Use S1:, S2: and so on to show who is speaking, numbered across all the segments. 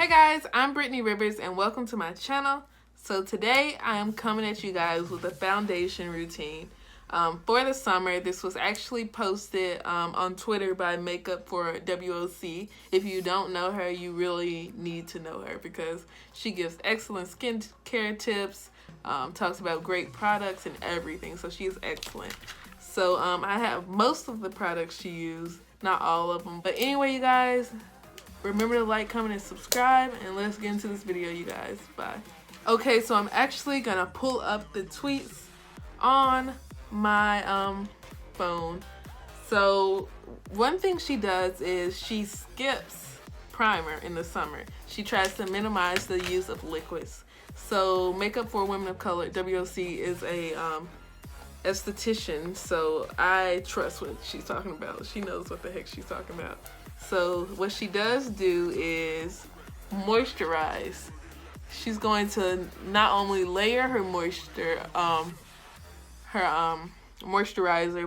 S1: Hey guys, I'm Brittany Rivers and welcome to my channel. So today I am coming at you guys with a foundation routine for the summer. This was actually posted on Twitter by MAKEUPFORWOC. If you don't know her, you really need to know her because she gives excellent skincare tips, talks about great products and everything. So she is excellent. So I have most of the products she used, not all of them. But anyway, you guys, remember to like, comment, and subscribe, and let's get into this video, you guys. Bye. Okay, so I'm actually gonna pull up the tweets on my phone. So one thing she does is she skips primer in the summer. She tries to minimize the use of liquids. So Makeup for Women of Color, WOC, is a esthetician, so I trust what she's talking about. She knows what the heck she's talking about. So what she does do is moisturize. She's going to not only layer her moisturizer,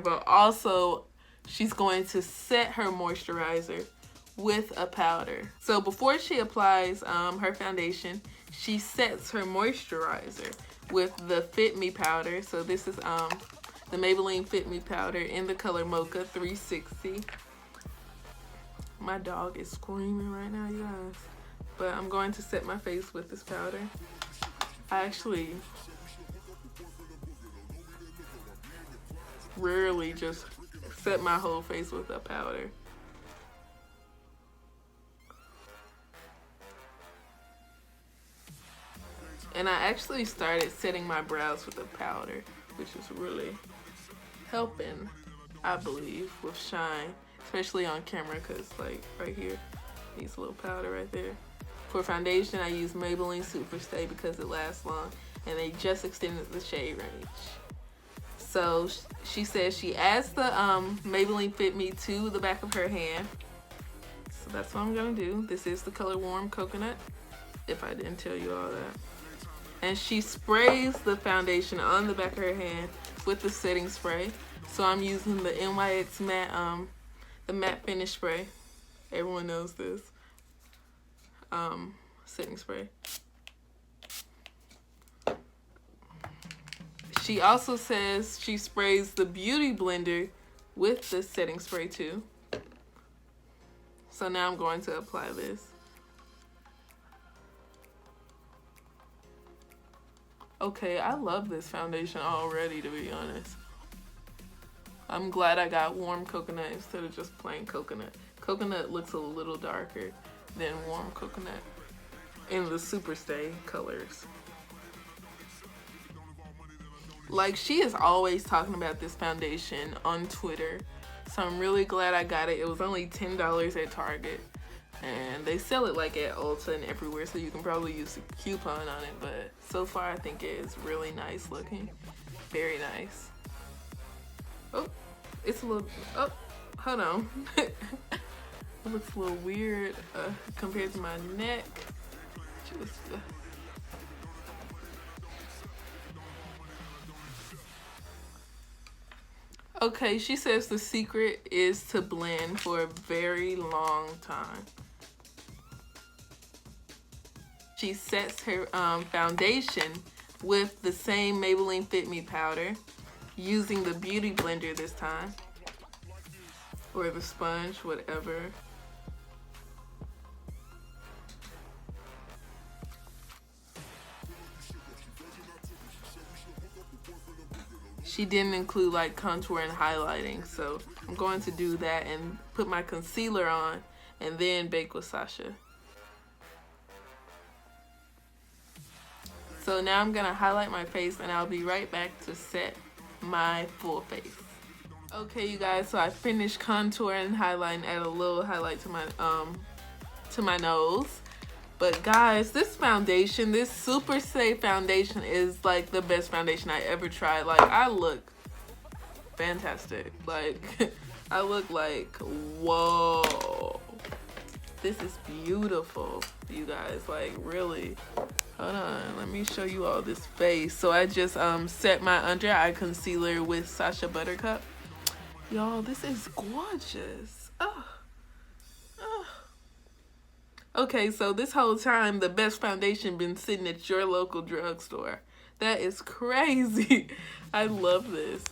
S1: but also she's going to set her moisturizer with a powder. So before she applies her foundation, she sets her moisturizer with the Fitme powder. So this is the Maybelline Fitme powder in the color Mocha 360. My dog is screaming right now, you guys. But I'm going to set my face with this powder. I actually rarely just set my whole face with a powder. And I actually started setting my brows with a powder, which is really helping, I believe, with shine. Especially on camera, because like right here needs a little powder right there. For foundation, I use Maybelline Superstay because it lasts long and they just extended the shade range. So she says she adds the Maybelline Fitme to the back of her hand. So that's what I'm gonna do. This is the color Warm Coconut, if I didn't tell you all that. And she sprays the foundation on the back of her hand with the setting spray. So I'm using the NYX matte the matte finish spray. Everyone knows this. Setting spray. She also says she sprays the beauty blender with the setting spray too. So now I'm going to apply this. Okay, I love this foundation already, to be honest. I'm glad I got Warm Coconut instead of just plain coconut. Coconut looks a little darker than Warm Coconut in the Superstay colors. Like, she is always talking about this foundation on Twitter. So I'm really glad I got it. It was only $10 at Target. And they sell it like at Ulta and everywhere, so you can probably use a coupon on it. But so far, I think it is really nice looking. Very nice. Oh, it's a little, oh, hold on. It looks a little weird compared to my neck. Just, Okay, she says the secret is to blend for a very long time. She sets her foundation with the same Maybelline Fitme powder, using the beauty blender this time, or the sponge, whatever. She didn't include like contour and highlighting, so I'm going to do that and put my concealer on and then bake with Sasha. So now I'm gonna highlight my face and I'll be right back to set my full face. Okay, you guys, so I finished contouring and highlighting, add a little highlight to my nose. But guys, this foundation, this Superstay foundation is like the best foundation I ever tried. Like, I look fantastic. Like, I look like, whoa. This is beautiful, you guys, like really. Hold on, let me show you all this face. So I just set my under eye concealer with Sacha Buttercup. Y'all, this is gorgeous. Oh. Okay, so this whole time, the best foundation been sitting at your local drugstore. That is crazy. I love this.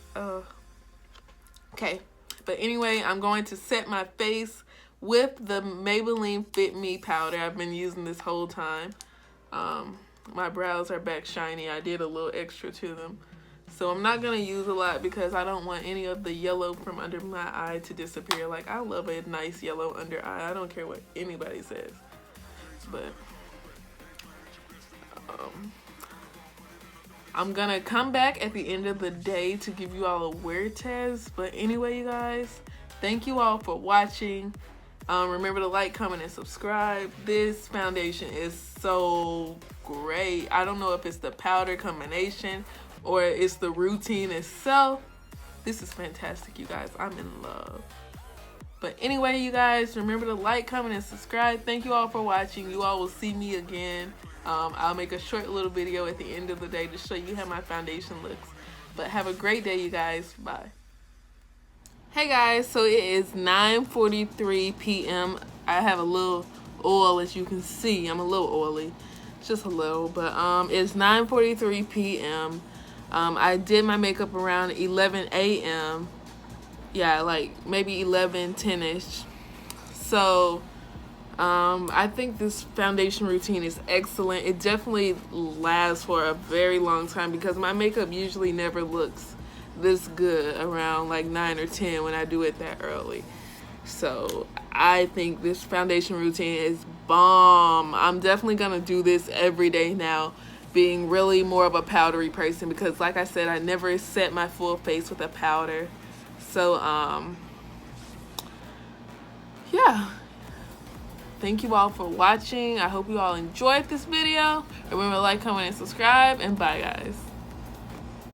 S1: Okay, but anyway, I'm going to set my face with the Maybelline Fitme powder I've been using this whole time. My brows are back shiny. I did a little extra to them. So I'm not going to use a lot because I don't want any of the yellow from under my eye to disappear. Like, I love a nice yellow under eye. I don't care what anybody says. But I'm going to come back at the end of the day to give you all a wear test. But anyway, you guys, thank you all for watching. Remember to like, comment, and subscribe. This foundation is so great. I don't know if it's the powder combination or it's the routine itself. This is fantastic, you guys. I'm in love. But anyway, you guys, remember to like, comment, and subscribe. Thank you all for watching. You all will see me again. I'll make a short little video at the end of the day to show you how my foundation looks. But have a great day, you guys. Bye. Hey guys, so it is 9:43 p.m. I have a little oil, as you can see. I'm a little oily, just a little, but it's 9:43 p.m. I did my makeup around 11 a.m. Yeah, like maybe 10-ish. So I think this foundation routine is excellent. It definitely lasts for a very long time because my makeup usually never looks this good around like 9 or 10 when I do it that early. So I think this foundation routine is bomb. I'm definitely gonna do this every day now, being really more of a powdery person because like I said, I never set my full face with a powder. So yeah, thank you all for watching. I hope you all enjoyed this video. Remember to like, comment, and subscribe, and bye guys.